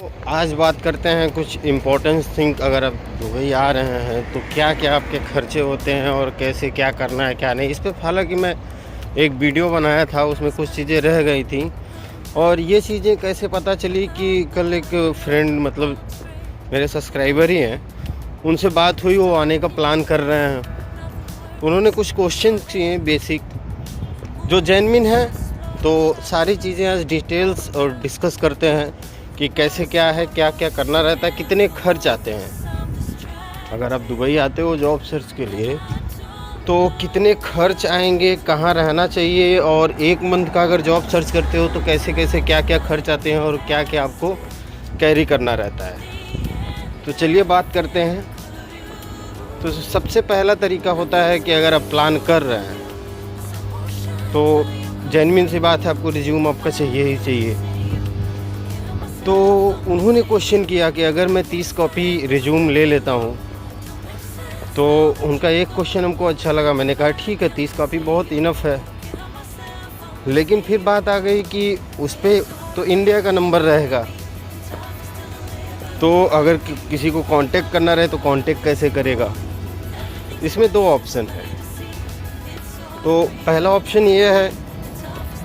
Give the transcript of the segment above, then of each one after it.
तो आज बात करते हैं कुछ इम्पोर्टेंट थिंग। अगर आप दुबई आ रहे हैं तो क्या क्या आपके खर्चे होते हैं और कैसे क्या करना है क्या नहीं। इस पर हालांकि मैं एक वीडियो बनाया था, उसमें कुछ चीज़ें रह गई थी। और ये चीज़ें कैसे पता चली कि कल एक फ्रेंड, मतलब मेरे सब्सक्राइबर ही हैं, उनसे बात हुई, वो आने का प्लान कर रहे हैं। उन्होंने कुछ क्वेश्चन किए बेसिक जो जेन्युइन है, तो सारी चीज़ें आज डिटेल्स और डिस्कस करते हैं कि कैसे क्या है, क्या क्या करना रहता है, कितने खर्च आते हैं। अगर आप दुबई आते हो जॉब सर्च के लिए तो कितने खर्च आएंगे, कहाँ रहना चाहिए, और एक मंथ का अगर जॉब सर्च करते हो तो कैसे कैसे क्या क्या खर्च आते हैं और क्या क्या आपको कैरी करना रहता है। तो चलिए बात करते हैं। तो सबसे पहला तरीका होता है कि अगर आप प्लान कर रहे हैं तो जेन्युइन सी बात है, आपको रिज्यूम आपका चाहिए ही चाहिए। तो उन्होंने क्वेश्चन किया कि अगर मैं 30 कॉपी रिज्यूम ले लेता हूँ, तो उनका एक क्वेश्चन हमको अच्छा लगा। मैंने कहा ठीक है, 30 कॉपी बहुत इनफ है। लेकिन फिर बात आ गई कि उस पर तो इंडिया का नंबर रहेगा, तो अगर किसी को कांटेक्ट करना रहे तो कांटेक्ट कैसे करेगा। इसमें दो ऑप्शन है। तो पहला ऑप्शन ये है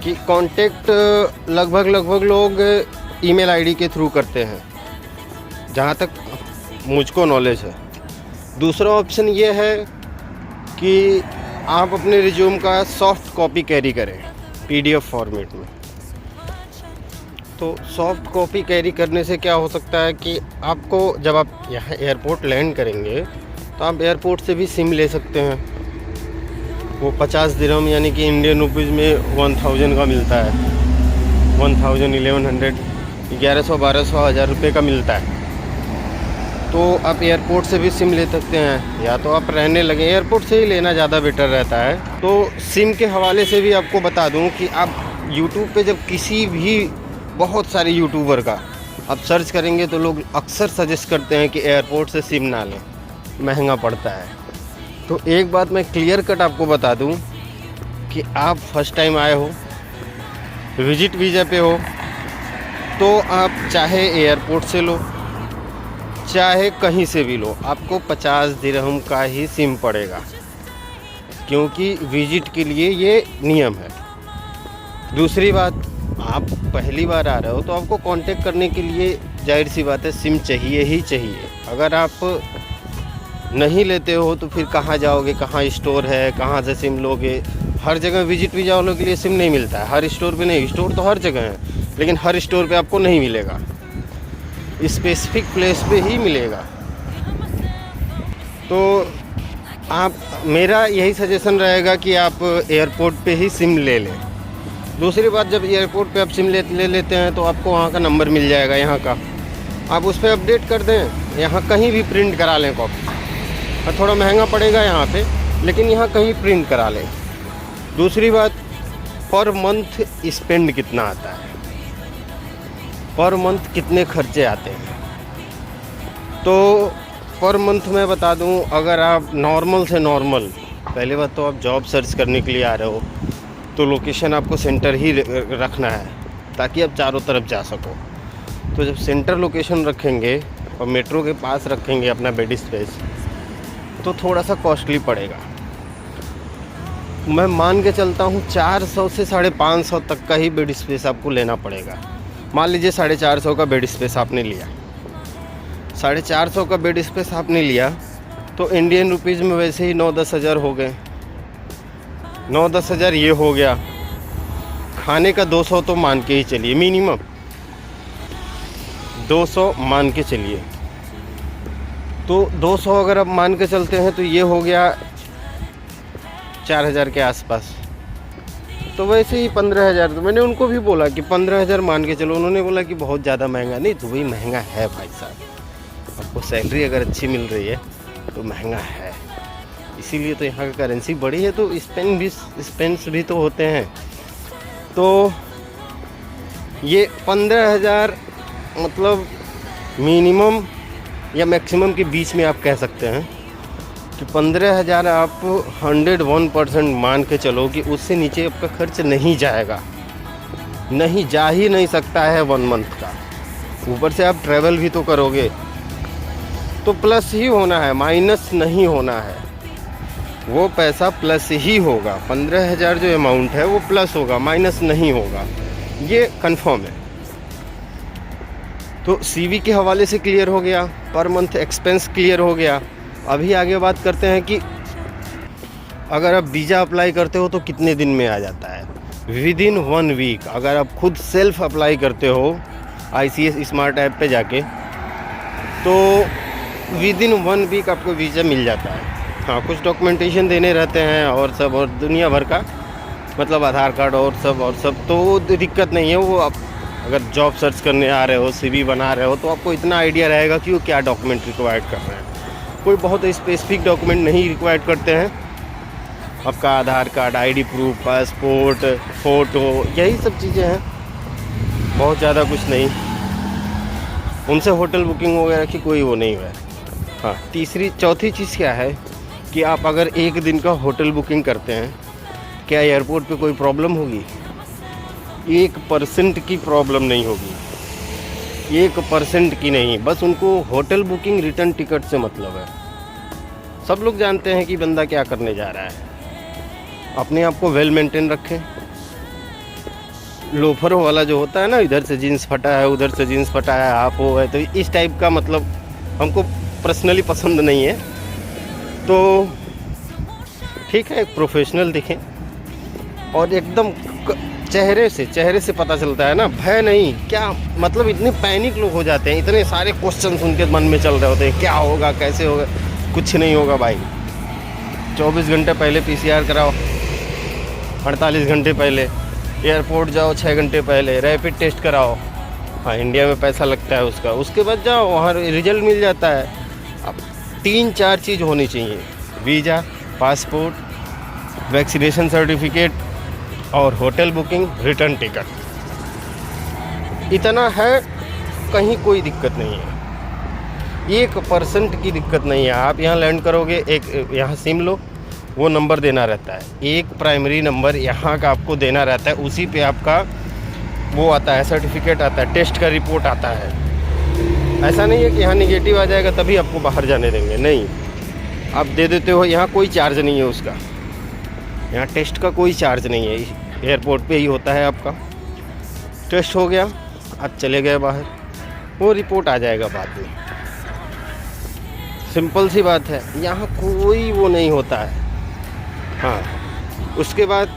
कि कांटेक्ट लगभग लोग ईमेल आईडी के थ्रू करते हैं, जहाँ तक मुझको नॉलेज है। दूसरा ऑप्शन ये है कि आप अपने रिज्यूम का सॉफ्ट कॉपी कैरी करें पीडीएफ फॉर्मेट में। तो सॉफ्ट कॉपी कैरी करने से क्या हो सकता है कि आपको, जब आप यहाँ एयरपोर्ट लैंड करेंगे तो आप एयरपोर्ट से भी सिम ले सकते हैं। वो 50 दिरहम यानी कि इंडियन रुपीज़ में 1000 का मिलता है। 1000, 1100, 1100, 1200, 1000 रुपये का मिलता है। तो आप एयरपोर्ट से भी सिम ले सकते हैं, या तो आप रहने लगे एयरपोर्ट से ही लेना ज़्यादा बेटर रहता है। तो सिम के हवाले से भी आपको बता दूं कि आप यूट्यूब पे जब किसी भी, बहुत सारे यूट्यूबर का आप सर्च करेंगे तो लोग अक्सर सजेस्ट करते हैं कि एयरपोर्ट से सिम ना लें, महंगा पड़ता है। तो एक बात मैं क्लियर कट आपको बता दूं कि आप फर्स्ट टाइम आए हो, विजिट वीज़ा पे हो, तो आप चाहे एयरपोर्ट से लो चाहे कहीं से भी लो, आपको 50 दिरहम का ही सिम पड़ेगा, क्योंकि विजिट के लिए ये नियम है। दूसरी बात, आप पहली बार आ रहे हो तो आपको कांटेक्ट करने के लिए जाहिर सी बात है सिम चाहिए ही चाहिए। अगर आप नहीं लेते हो तो फिर कहाँ जाओगे, कहाँ स्टोर है, कहाँ से सिम लोगे। हर जगह विजिट वीज़ा वालों के लिए सिम नहीं मिलता है, हर स्टोर पे नहीं। स्टोर तो हर जगह है, लेकिन हर स्टोर पे आपको नहीं मिलेगा, स्पेसिफिक प्लेस पे ही मिलेगा। तो आप, मेरा यही सजेशन रहेगा कि आप एयरपोर्ट पे ही सिम ले लें। दूसरी बात, जब एयरपोर्ट पे आप सिम ले लेते हैं तो आपको वहाँ का नंबर मिल जाएगा यहाँ का, आप उस पर अपडेट कर दें, यहाँ कहीं भी प्रिंट करा लें कॉपी। और थोड़ा महंगा पड़ेगा यहाँ पे, लेकिन यहाँ कहीं प्रिंट करा लें। दूसरी बात, पर मंथ स्पेंड कितना आता है, पर मंथ कितने खर्चे आते हैं। तो पर मंथ मैं बता दूं, अगर आप नॉर्मल से नॉर्मल, पहले बात तो आप जॉब सर्च करने के लिए आ रहे हो तो लोकेशन आपको सेंटर ही रखना है, ताकि आप चारों तरफ जा सको। तो जब सेंटर लोकेशन रखेंगे और मेट्रो के पास रखेंगे अपना बेड स्पेस, तो थोड़ा सा कॉस्टली पड़ेगा। मैं मान के चलता हूँ 400 से 550 तक का ही बेड स्पेस आपको लेना पड़ेगा। मान लीजिए 450 का बेड स्पेस आपने लिया, 450 का बेड स्पेस आपने लिया, तो इंडियन रुपीज़ में वैसे ही 9-10 हज़ार हो गए। 9-10 हज़ार ये हो गया। खाने का 200 तो मान के ही चलिए, मिनिमम 200 मान के चलिए। तो 200 अगर आप मान के चलते हैं तो ये हो गया 4000 के आसपास। तो वैसे ही 15,000, तो मैंने उनको भी बोला कि 15,000 मान के चलो। उन्होंने बोला कि बहुत ज़्यादा महंगा नहीं, दुबई महंगा है भाई साहब, आपको सैलरी अगर अच्छी मिल रही है तो महंगा है। इसीलिए तो यहाँ की करेंसी बड़ी है, तो स्पेंस भी तो होते हैं। तो ये 15,000 मतलब मिनिमम या मैक्सिमम के बीच में आप कह सकते हैं कि 15,000 आप 101% मान के चलो कि उससे नीचे आपका खर्च नहीं जाएगा, नहीं जा ही नहीं सकता है 1 मंथ का। ऊपर से आप ट्रैवल भी तो करोगे, तो प्लस ही होना है, माइनस नहीं होना है। वो पैसा प्लस ही होगा। 15,000 जो अमाउंट है वो प्लस होगा, माइनस नहीं होगा, ये कंफर्म है। तो सीवी के हवाले से क्लियर हो गया, पर मंथ एक्सपेंस क्लियर हो गया। अभी आगे बात करते हैं कि अगर आप वीज़ा अप्लाई करते हो तो कितने दिन में आ जाता है। विद इन 1 वीक अगर आप खुद सेल्फ अप्लाई करते हो ICS स्मार्ट ऐप पे जाके, तो विद इन 1 वीक आपको वीज़ा मिल जाता है। हाँ, कुछ डॉक्यूमेंटेशन देने रहते हैं और सब, और दुनिया भर का, मतलब आधार कार्ड और सब, तो दिक्कत नहीं है। वो आप अगर जॉब सर्च करने आ रहे हो, CV बना रहे हो, तो आपको इतना आइडिया रहेगा कि वो क्या डॉक्यूमेंट रिक्वायर्ड कर रहे हैं। कोई बहुत स्पेसिफिक डॉक्यूमेंट नहीं रिक्वायर्ड करते हैं। आपका Aadhaar card, ID proof, passport, photo, यही सब चीज़ें हैं, बहुत ज़्यादा कुछ नहीं। उनसे होटल बुकिंग वगैरह की कोई वो नहीं है। हाँ, चौथी चीज़ क्या है कि आप अगर 1 दिन का होटल बुकिंग करते हैं, क्या एयरपोर्ट पे कोई प्रॉब्लम होगी? 1% की प्रॉब्लम नहीं होगी, 1% की नहीं। बस उनको होटल बुकिंग, रिटर्न टिकट से मतलब है। सब लोग जानते हैं कि बंदा क्या करने जा रहा है। अपने आप को वेल मेंटेन रखें। लोफरों वाला जो होता है ना, इधर से जीन्स फटा है, उधर से जीन्स फटा है, हाफ हो है, तो इस टाइप का मतलब हमको पर्सनली पसंद नहीं है। तो ठीक है, एक प्रोफेशनल दिखें, और एकदम चेहरे से पता चलता है ना, भय नहीं। क्या मतलब इतने पैनिक लोग हो जाते हैं, इतने सारे क्वेश्चन उनके मन में चल रहे होते हैं, क्या होगा, कैसे होगा। कुछ नहीं होगा भाई। 24 घंटे पहले PCR कराओ, 48 घंटे पहले एयरपोर्ट जाओ, 6 घंटे पहले रैपिड टेस्ट कराओ। हाँ, इंडिया में पैसा लगता है उसका, उसके बाद जाओ, वहाँ रिजल्ट मिल जाता है। अब 3-4 चीज़ होनी चाहिए: वीज़ा, पासपोर्ट, वैक्सीनेशन सर्टिफिकेट और होटल बुकिंग, रिटर्न टिकट। इतना है, कहीं कोई दिक्कत नहीं है, 1% की दिक्कत नहीं है। आप यहाँ लैंड करोगे, एक यहाँ सिम लो, वो नंबर देना रहता है, एक प्राइमरी नंबर यहाँ का आपको देना रहता है। उसी पे आपका वो आता है, सर्टिफिकेट आता है, टेस्ट का रिपोर्ट आता है। ऐसा नहीं है कि यहाँ निगेटिव आ जाएगा तभी आपको बाहर जाने देंगे, नहीं, आप दे देते हो। यहाँ कोई चार्ज नहीं है उसका, यहाँ टेस्ट का कोई चार्ज नहीं है, एयरपोर्ट पे ही होता है। आपका टेस्ट हो गया, आप चले गए बाहर, वो रिपोर्ट आ जाएगा बाद में। सिंपल सी बात है, यहाँ कोई वो नहीं होता है। हाँ, उसके बाद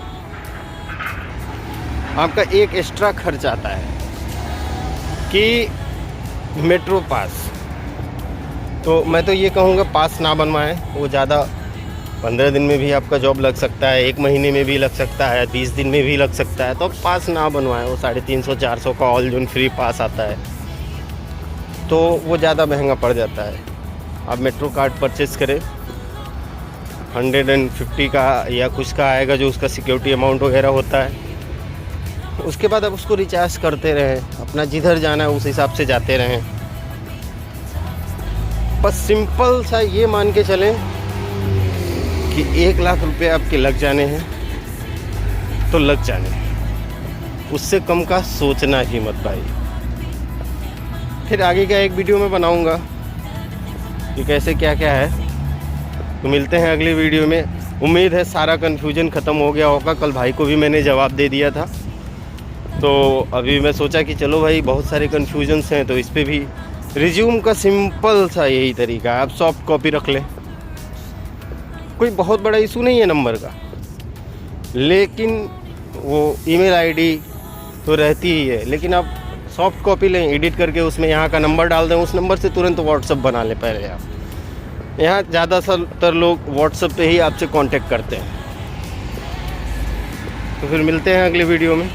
आपका एक एक्स्ट्रा खर्च आता है कि मेट्रो पास। तो मैं तो ये कहूँगा पास ना बनवाएं, वो ज़्यादा 15 दिन में भी आपका जॉब लग सकता है, 1 महीने में भी लग सकता है, 20 दिन में भी लग सकता है। तो पास ना बनवाएं, वो 350-400 का ऑल जोन फ्री पास आता है, तो वो ज़्यादा महंगा पड़ जाता है। आप मेट्रो कार्ड परचेज़ करें, 150 का या कुछ का आएगा, जो उसका सिक्योरिटी अमाउंट वगैरह होता है। उसके बाद आप उसको रिचार्ज करते रहें, अपना जिधर जाना है उस हिसाब से जाते रहें। बस सिंपल सा ये मान के चलें कि 1 लाख रुपए आपके लग जाने हैं तो लग जाने हैं, उससे कम का सोचना ही मत भाई। फिर आगे का एक वीडियो में बनाऊंगा कि कैसे क्या क्या है। तो मिलते हैं अगली वीडियो में। उम्मीद है सारा कन्फ्यूजन ख़त्म हो गया होगा। कल भाई को भी मैंने जवाब दे दिया था, तो अभी मैं सोचा कि चलो भाई बहुत सारे कन्फ्यूजन्स हैं, तो इस पर भी रिज्यूम का सिंपल सा यही तरीका है, आप सॉफ्ट कॉपी रख लें। कोई बहुत बड़ा इशू नहीं है नंबर का, लेकिन वो ईमेल आईडी तो रहती ही है, लेकिन आप सॉफ्ट कॉपी लें, एडिट करके उसमें यहाँ का नंबर डाल दें, उस नंबर से तुरंत व्हाट्सअप बना लें। पहले आप यहाँ ज़्यादातर लोग व्हाट्सअप पे ही आपसे कांटेक्ट करते हैं। तो फिर मिलते हैं अगली वीडियो में।